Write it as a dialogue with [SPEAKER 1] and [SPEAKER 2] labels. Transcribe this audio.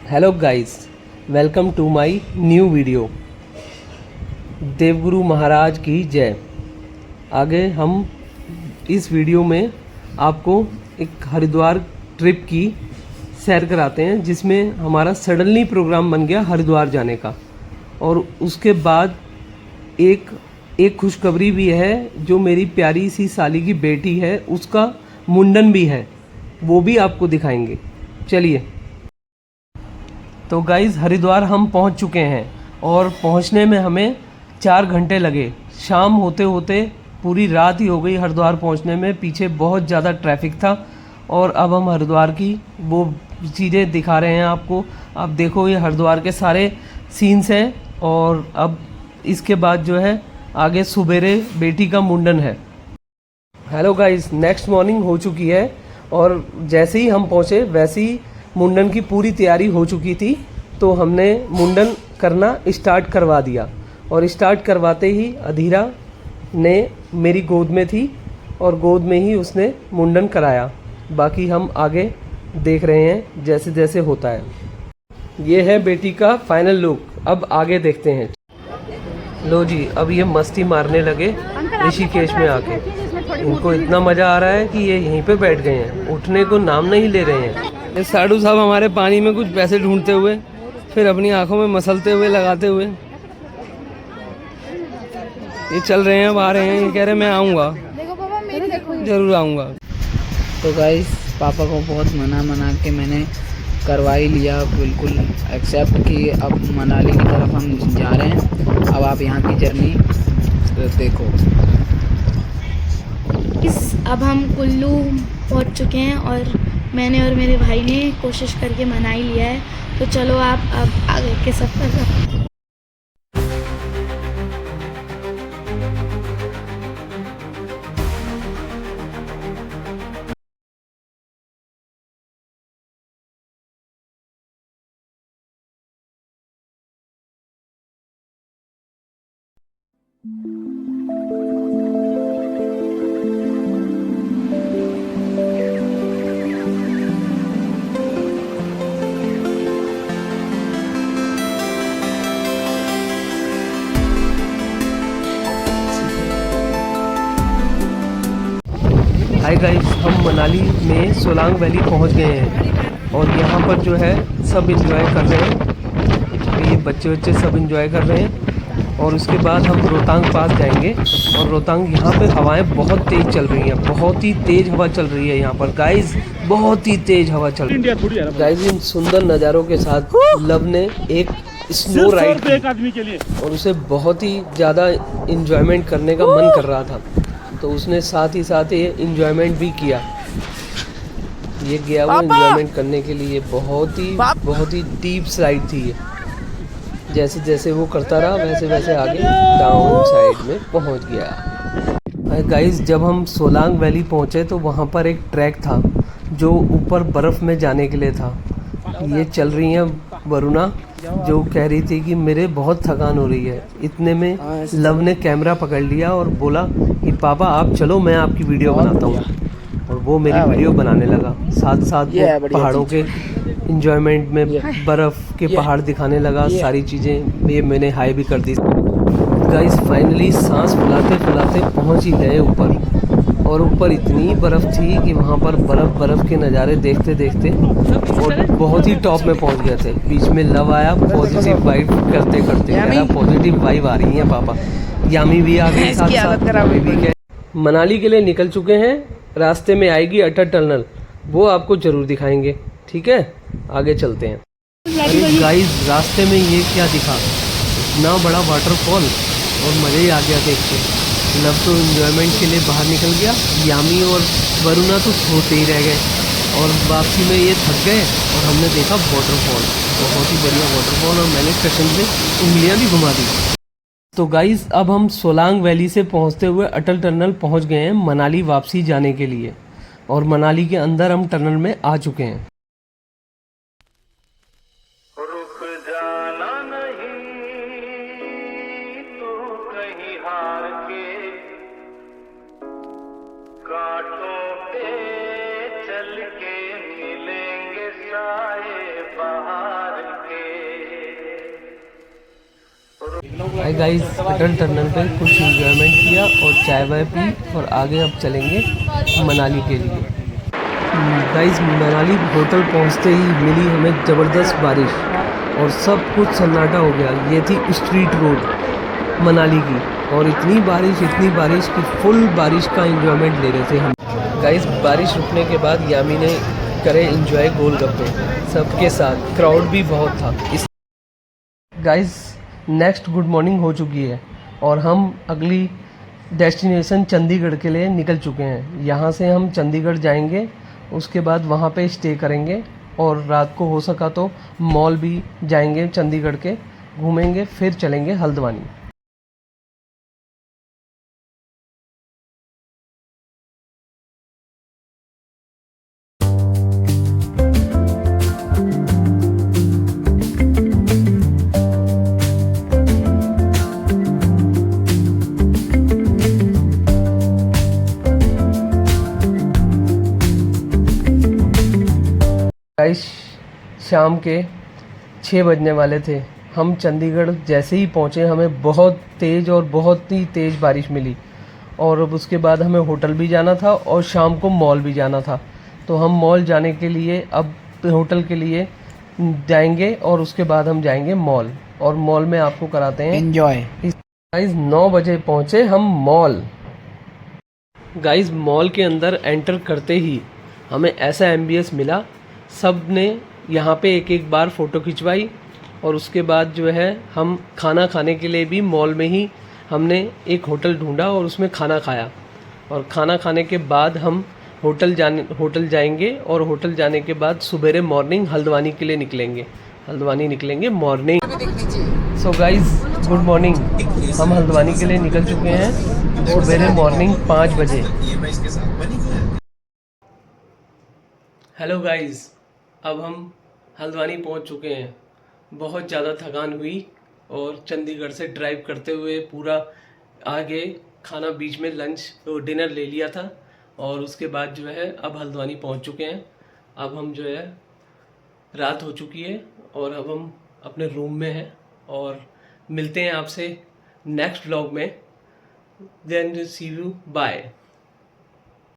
[SPEAKER 1] Hello guys, welcome to my new video. Devguru Maharaj की जय। आगे हम इस वीडियो में आपको एक हरिद्वार ट्रिप की सैर कराते हैं, जिसमें हमारा सडनली प्रोग्राम बन गया हरिद्वार जाने का। और उसके बाद एक खुशखबरी भी है, जो मेरी प्यारी सी साली की बेटी है उसका मुंडन भी है, वो भी आपको दिखाएंगे। चलिए। तो गाइज़, हरिद्वार हम पहुंच चुके हैं और पहुंचने में हमें 4 घंटे लगे। शाम होते होते पूरी रात ही हो गई हरिद्वार पहुंचने में। पीछे बहुत ज़्यादा ट्रैफिक था और अब हम हरिद्वार की वो चीज़ें दिखा रहे हैं आपको। अब देखो, ये हरिद्वार के सारे सीन्स हैं। और अब इसके बाद जो है आगे सुबेरे बेटी का मुंडन है। हेलो गाइस, नेक्स्ट मॉर्निंग हो चुकी है और जैसे ही हम पहुँचे वैसे ही मुंडन की पूरी तैयारी हो चुकी थी। तो हमने मुंडन करना स्टार्ट करवा दिया और स्टार्ट करवाते ही अधीरा ने मेरी गोद में थी और गोद में ही उसने मुंडन कराया। बाकी हम आगे देख रहे हैं जैसे जैसे होता है। ये है बेटी का फाइनल लुक। अब आगे देखते हैं। लो जी, अब ये मस्ती मारने लगे ऋषिकेश में आके। इनको इतना मज़ा आ रहा है कि ये यहीं पे बैठ गए हैं, उठने को नाम नहीं ले रहे हैं। ये साधु साहब हमारे पानी में कुछ पैसे ढूंढते हुए, फिर अपनी आंखों में मसलते हुए, लगाते हुए ये चल रहे हैं। अब आ रहे हैं, ये कह रहे हैं मैं आऊँगा, ज़रूर आऊँगा।
[SPEAKER 2] तो गाइस, पापा को बहुत मना के मैंने करवा ही लिया, बिल्कुल एक्सेप्ट कि अब मनाली की तरफ हम जा रहे हैं। अब आप यहाँ की जर्नी देखो।
[SPEAKER 3] अब हम कुल्लू पहुँच चुके हैं और मैंने और मेरे भाई ने कोशिश करके मना ही लिया है। तो चलो आप अब आगे के सफ़र का।
[SPEAKER 1] हाय गाइस, हम मनाली में सोलांग वैली पहुंच गए हैं और यहाँ पर जो है सब एंजॉय कर रहे हैं। ये बच्चे सब एंजॉय कर रहे हैं। और उसके बाद हम रोहतांग पास जाएंगे और रोहतांग यहाँ पे हवाएं बहुत तेज़ चल रही हैं, बहुत ही तेज़ हवा चल रही है यहाँ पर गाइस, बहुत ही तेज़ हवा चल रही है गाइस। इन सुंदर नज़ारों के साथ लव ने एक स्नो राइड की
[SPEAKER 4] एक आदमी के लिए,
[SPEAKER 1] और उसे बहुत ही ज़्यादा इंजॉयमेंट करने का मन कर रहा था, तो उसने साथ ही ये इंजॉयमेंट भी किया। ये गया वो इंजॉयमेंट करने के लिए। बहुत ही डीप स्लाइड थी ये। जैसे जैसे वो करता रहा वैसे वैसे आगे डाउन साइड में पहुंच गया। गाइस, जब हम सोलांग वैली पहुंचे तो वहां पर एक ट्रैक था जो ऊपर बर्फ़ में जाने के लिए था। ये चल रही हैं वरुणा, जो कह रही थी कि मेरे बहुत थकान हो रही है। इतने में लव ने कैमरा पकड़ लिया और बोला कि पापा आप चलो, मैं आपकी वीडियो बनाता हूँ। और वो मेरी वीडियो बनाने लगा, साथ साथ वो पहाड़ों के इंजॉयमेंट में बर्फ़ के पहाड़ दिखाने लगा, सारी चीज़ें। ये मैंने हाई भी कर दी। गाइस, फाइनली सांस फुलाते फुलाते पहुँच ही गए ऊपर। और ऊपर इतनी बर्फ़ थी कि वहाँ पर बर्फ़ के नज़ारे देखते देखते और बहुत ही टॉप में पहुँच गए थे। बीच में लव आया, पॉजिटिव वाइब करते करते कह रहा पॉजिटिव वाइब आ रही है पापा। यामी भी आ गई साथ साथ। मनाली के लिए निकल चुके हैं। रास्ते में आएगी अटल टनल, वो आपको ज़रूर दिखाएंगे। ठीक है, आगे चलते हैं। अरे गाइस, रास्ते में ये क्या दिखा, इतना बड़ा वाटरफॉल और मज़े ही आ गया देख के। लव तो एंजॉयमेंट के लिए बाहर निकल गया, यामी और वरुणा तो सोते ही रह गए और वापसी में ये थक गए और हमने देखा वाटरफॉल, बहुत ही बढ़िया वाटरफॉल। और मैंने कसम से उंगलियां भी घुमा दी। तो गाइस, अब हम सोलांग वैली से पहुंचते हुए अटल टनल पहुंच गए हैं मनाली वापसी जाने के लिए। और मनाली के अंदर हम टनल में आ चुके हैं।
[SPEAKER 4] रुक जाना नहीं तू कहीं हार के, कांटों पे चल के मिलेंगे साए बाहर
[SPEAKER 1] हाय गाइस, अटल टनल पे कुछ इंजॉयमेंट किया और चाय वाय पी और आगे अब चलेंगे मनाली के लिए। गाइस, मनाली होटल पहुंचते ही मिली हमें ज़बरदस्त बारिश और सब कुछ सन्नाटा हो गया। ये थी स्ट्रीट रोड मनाली की और इतनी बारिश कि फुल बारिश का इंजॉयमेंट ले रहे थे हम। गाइस, बारिश रुकने के बाद यामी ने करे इंजॉय गोलगप्पे सबके साथ, क्राउड भी बहुत था। गाइस, नेक्स्ट गुड मॉर्निंग हो चुकी है और हम अगली डेस्टिनेशन चंडीगढ़ के लिए निकल चुके हैं। यहाँ से हम चंडीगढ़ जाएंगे, उसके बाद वहाँ पे स्टे करेंगे और रात को हो सका तो मॉल भी जाएंगे, चंडीगढ़ के घूमेंगे, फिर चलेंगे हल्द्वानी। गाइस, शाम के 6 बजने वाले थे। हम चंडीगढ़ जैसे ही पहुँचे हमें बहुत ही तेज़ बारिश मिली और अब उसके बाद हमें होटल भी जाना था और शाम को मॉल भी जाना था। तो हम मॉल जाने के लिए अब होटल के लिए जाएंगे और उसके बाद हम जाएंगे मॉल और मॉल में आपको कराते हैं
[SPEAKER 2] एंजॉय।
[SPEAKER 1] गाइस, 9 बजे पहुँचे हम मॉल। गाइस, मॉल के अंदर एंटर करते ही हमें ऐसा एम्बियंस मिला, सब ने यहाँ पे एक बार फ़ोटो खिंचवाई और उसके बाद जो है हम खाना खाने के लिए भी मॉल में ही हमने एक होटल ढूंढा और उसमें खाना खाया और खाना खाने के बाद हम होटल जाएंगे और होटल जाने के बाद सुबेरे मॉर्निंग हल्द्वानी के लिए निकलेंगे morning. So guys, good morning. हम हल्द्वानी के लिए निकल चुके हैं सुबेरे मॉर्निंग 5 बजे। हेलो गाइस, अब हम हल्द्वानी पहुंच चुके हैं। बहुत ज़्यादा थकान हुई और चंडीगढ़ से ड्राइव करते हुए पूरा आगे खाना बीच में डिनर ले लिया था और उसके बाद जो है अब हल्द्वानी पहुंच चुके हैं। अब हम जो है रात हो चुकी है और अब हम अपने रूम में हैं और मिलते हैं आपसे नेक्स्ट व्लॉग में। Then see you, bye.